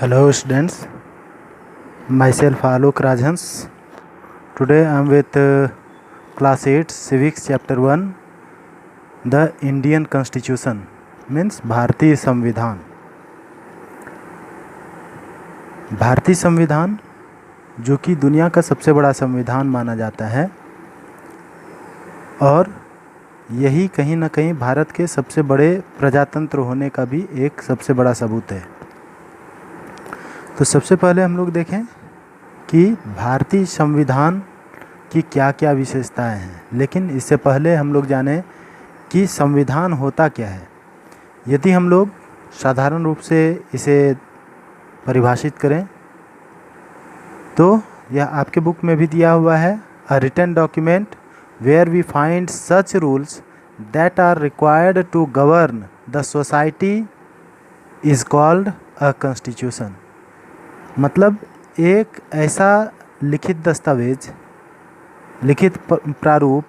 Hello students, myself Alok Rajhans. Today I am with class 8 civics chapter 1, the Indian Constitution means भारतीय संविधान. भारतीय संविधान जो कि दुनिया का सबसे बड़ा संविधान माना जाता है और यही कहीं ना कहीं भारत के सबसे बड़े प्रजातंत्र होने का भी एक सबसे बड़ा सबूत है. तो सबसे पहले हम लोग देखें कि भारतीय संविधान की क्या क्या विशेषताएं हैं, लेकिन इससे पहले हम लोग जानें कि संविधान होता क्या है. यदि हम लोग साधारण रूप से इसे परिभाषित करें तो यह आपके बुक में भी दिया हुआ है. A written document where we find such rules that are required to govern the society is called a constitution. मतलब एक ऐसा लिखित दस्तावेज, लिखित प्रारूप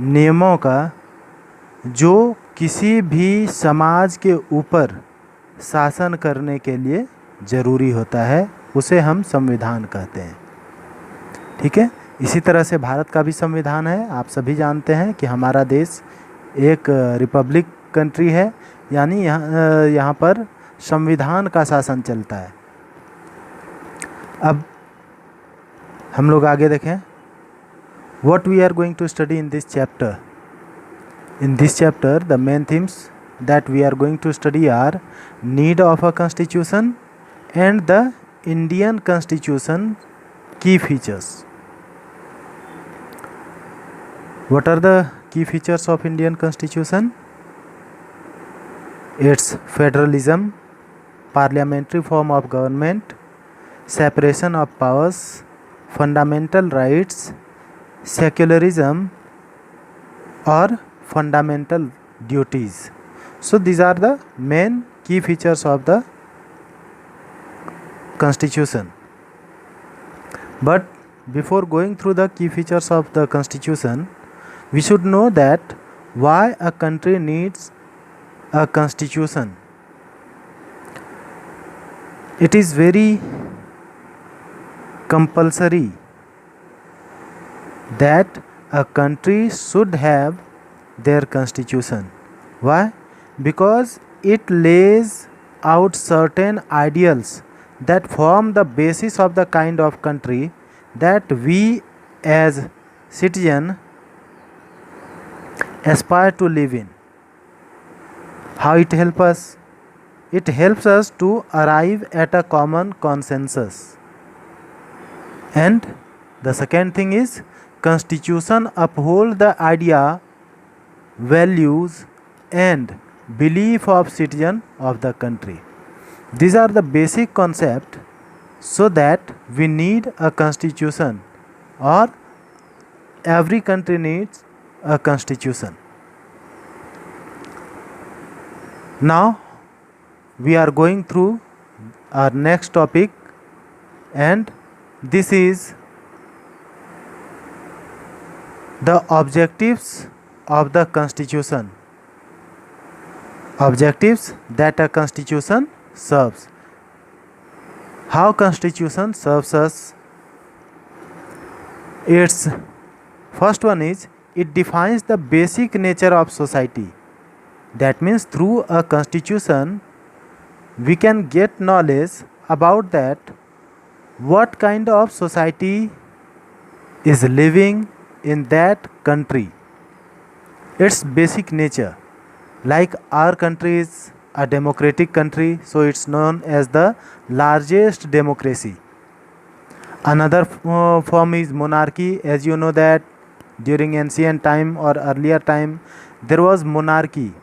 नियमों का जो किसी भी समाज के ऊपर शासन करने के लिए ज़रूरी होता है, उसे हम संविधान कहते हैं. ठीक है. इसी तरह से भारत का भी संविधान है. आप सभी जानते हैं कि हमारा देश एक रिपब्लिक कंट्री है, यानी यहाँ पर संविधान का शासन चलता है. अब हम लोग आगे देखें. What we are going to study in this chapter? In this chapter, the main themes that we are going to study are need of a constitution and the Indian Constitution key features. What are the key features of Indian Constitution? Its federalism, parliamentary form of government, separation of powers, fundamental rights, secularism or fundamental duties. So these are the main key features of the constitution. But before going through the key features of the constitution, we should know that why a country needs a constitution. It is very compulsory that a country should have their constitution. Why? Because it lays out certain ideals that form the basis of the kind of country that we as citizens aspire to live in. How it helps us? It helps us to arrive at a common consensus. And the second thing is, constitution uphold the idea, values and belief of citizen of the country. These are the basic concept, so that we need a constitution, or every country needs a constitution. Now we are going through our next topic, and this is the objectives of the constitution. Objectives that a constitution serves. How constitution serves us? Its first one is, it defines the basic nature of society. That means through a constitution we can get knowledge about that what kind of society is living in that country, its basic nature. Like our country is a democratic country, so it's known as the largest democracy. Another form is monarchy. As you know that during ancient time or earlier time there was monarchy.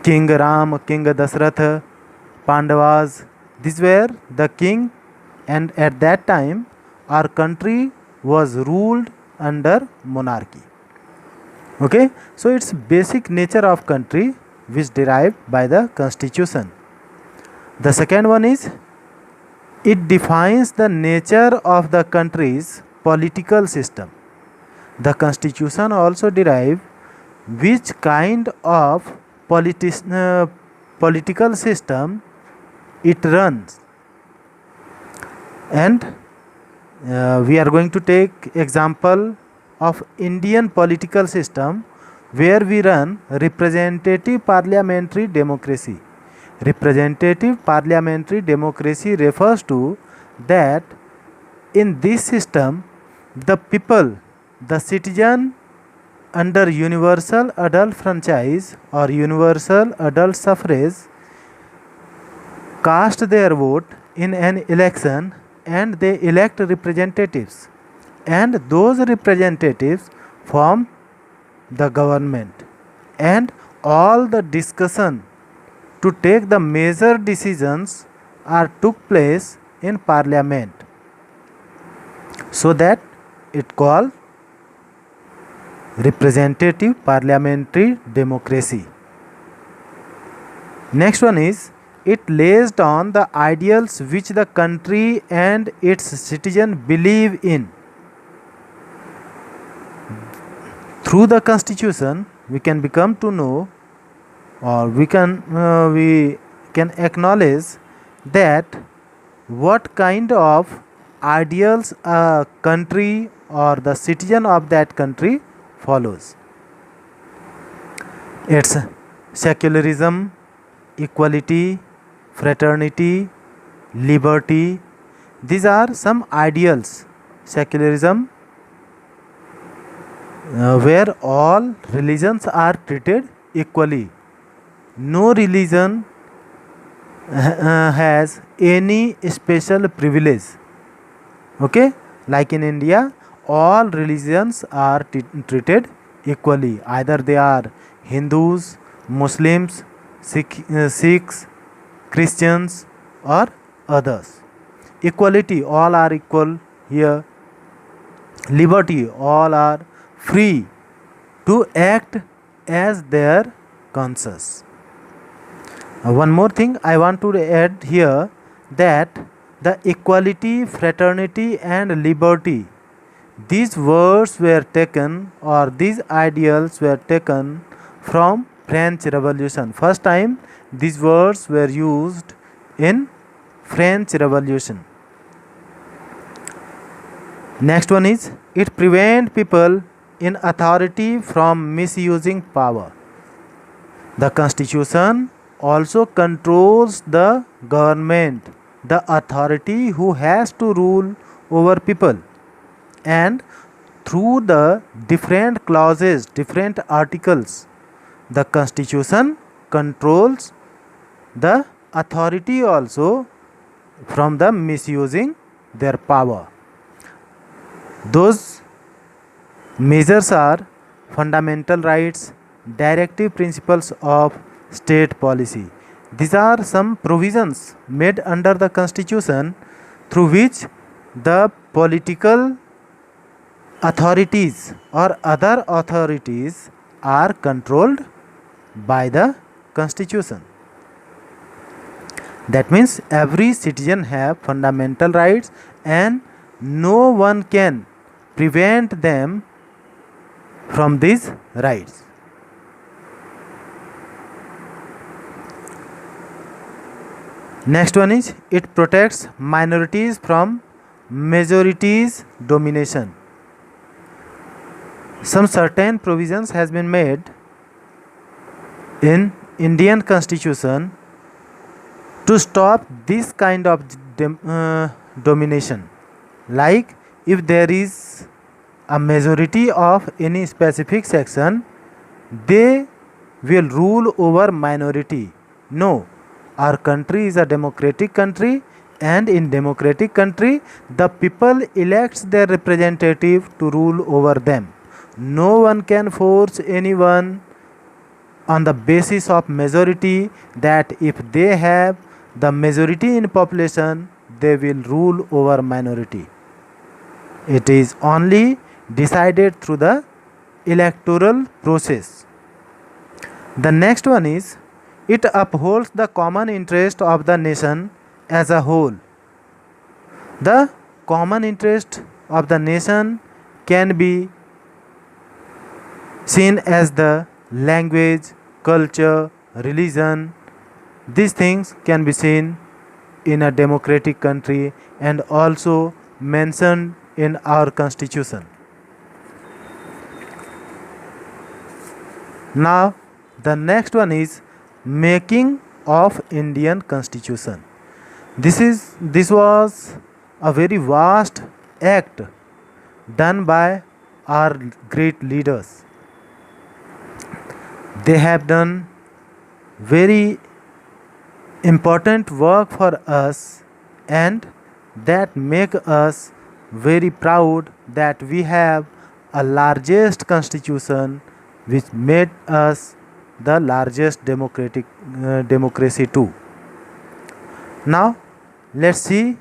King Ram, King Dasratha, Pandavas, these were the king, and at that time our country was ruled under monarchy. Okay, so it's basic nature of country which derived by the constitution. The second one is, it defines the nature of the country's political system. The constitution also derive which kind of political system it runs. And we are going to take example of Indian political system where we run representative parliamentary democracy. Representative parliamentary democracy refers to that in this system the people, the citizen under universal adult franchise or universal adult suffrage cast their vote in an election and they elect representatives, and those representatives form the government, and all the discussion to take the major decisions are took place in parliament, so that it called representative parliamentary democracy. Next one is, it lays on the ideals which the country and its citizens believe in. Through the constitution we can become to know, or we can acknowledge that what kind of ideals a country or the citizen of that country follows. It's secularism, equality, fraternity, liberty. These are some ideals. Secularism, where all religions are treated equally. No religion has any special privilege. Okay, like in India, all religions are treated equally. Either they are Hindus, Muslims, Sikhs, Christians, or others. Equality, all are equal here. Liberty, all are free to act as their conscience. One more thing I want to add here, that the equality, fraternity and liberty, these words were taken, or these ideals were taken from French Revolution. First time these words were used in French Revolution. Next one is, it prevents people in authority from misusing power. The constitution also controls the government, the authority who has to rule over people, and through the different clauses, different articles, the constitution controls the authority also from the misusing their power. Those measures are fundamental rights, directive principles of state policy. These are some provisions made under the constitution through which the political authorities or other authorities are controlled by the constitution. That means every citizen have fundamental rights and no one can prevent them from these rights. Next one is, it protects minorities from majorities domination. Some certain provisions has been made in Indian constitution to stop this kind of domination. Like, if there is a majority of any specific section, they will rule over minority. No, our country is a democratic country, and in democratic country the people elects their representative to rule over them. No one can force anyone on the basis of majority, that if they have the majority in population they will rule over minority. It is only decided through the electoral process. The next one is, it upholds the common interest of the nation as a whole. The common interest of the nation can be seen as the language, culture, religion. These things can be seen in a democratic country and also mentioned in our constitution. Now the next one is making of Indian constitution. This was a very vast act done by our great leaders. They have done very important work for us, and that make us very proud that we have a largest constitution which made us the largest democracy too. Now let's see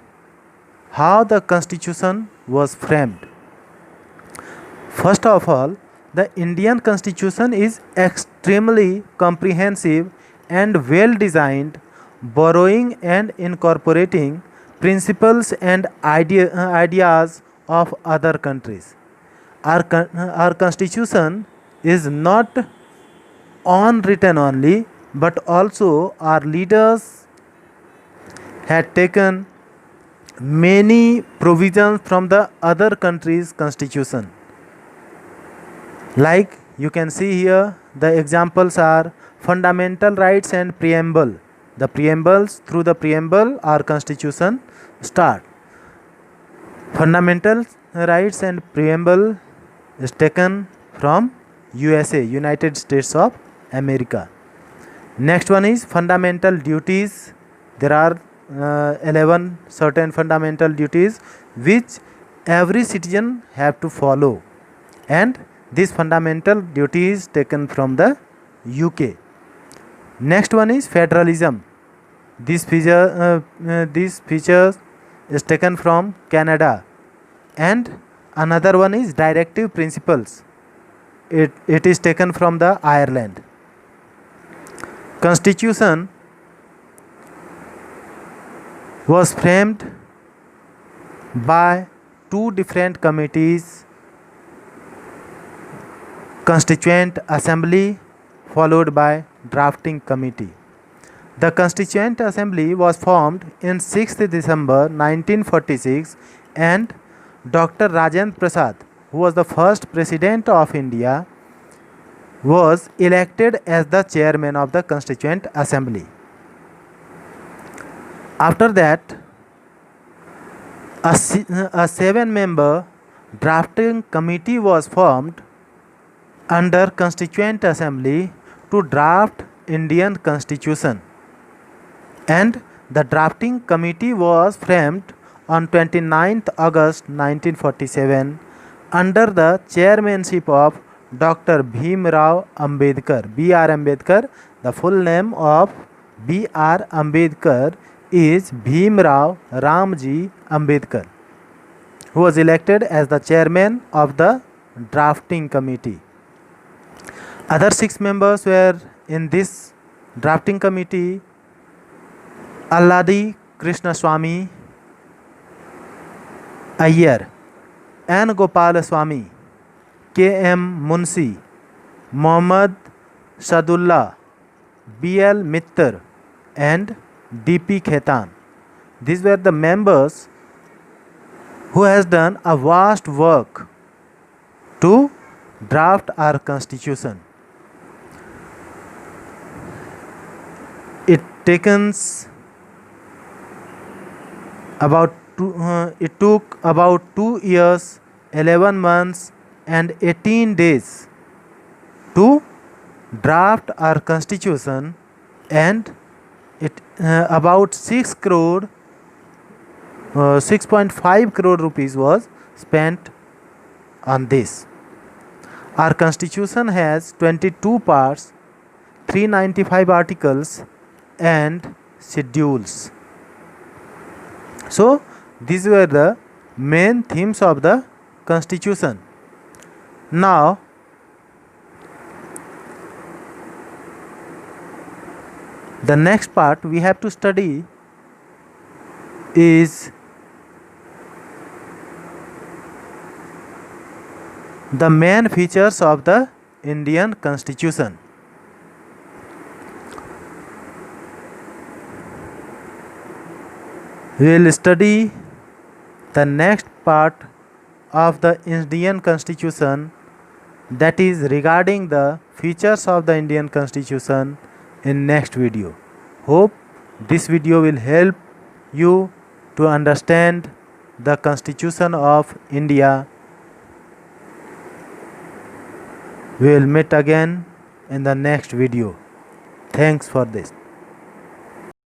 how the constitution was framed. First of all, the Indian constitution is extremely comprehensive and well designed, borrowing and incorporating principles and ideas of other countries. Our constitution is not unwritten only, but also our leaders had taken many provisions from the other countries' constitution. Like you can see here, the examples are fundamental rights and preamble. The preambles, through the preamble, our constitution start. Fundamental rights and preamble is taken from USA, United States of America. Next one is fundamental duties. There are 11 certain fundamental duties which every citizen have to follow, and this fundamental duty is taken from the UK. Next one is federalism. This feature is taken from Canada, and another one is directive principles. It is taken from the Ireland. Constitution was framed by two different committees: Constituent Assembly followed by Drafting Committee. The Constituent Assembly was formed in 6th December 1946, and Dr. Rajendra Prasad, who was the first President of India, was elected as the chairman of the Constituent Assembly. After that, a 7-member drafting committee was formed under Constituent Assembly to draft Indian Constitution, and the drafting committee was framed on 29th August 1947 under the chairmanship of Dr. Bhim Rao Ambedkar. B.R. Ambedkar. The full name of B.R. Ambedkar is Bhim Rao Ramji Ambedkar, who was elected as the chairman of the drafting committee. Other 6 members were in this drafting committee: Alladi Krishnaswamy Iyer, N. Gopalaswamy, K. M. Munshi, Mohammad Sadullah, B. L. Mittar, and D. P. Khaitan. These were the members who has done a vast work to draft our constitution. It took about 2 years, 11 months and 18 days to draft our constitution, and about 6.5 crore rupees was spent on this. Our constitution has 22 parts, 395 articles and schedules. So these were the main themes of the constitution. Now the next part we have to study is the main features of the Indian Constitution. We will study the next part of the Indian Constitution, that is regarding the features of the Indian Constitution, in next video. Hope this video will help you to understand the Constitution of India. We will meet again in the next video. Thanks for this.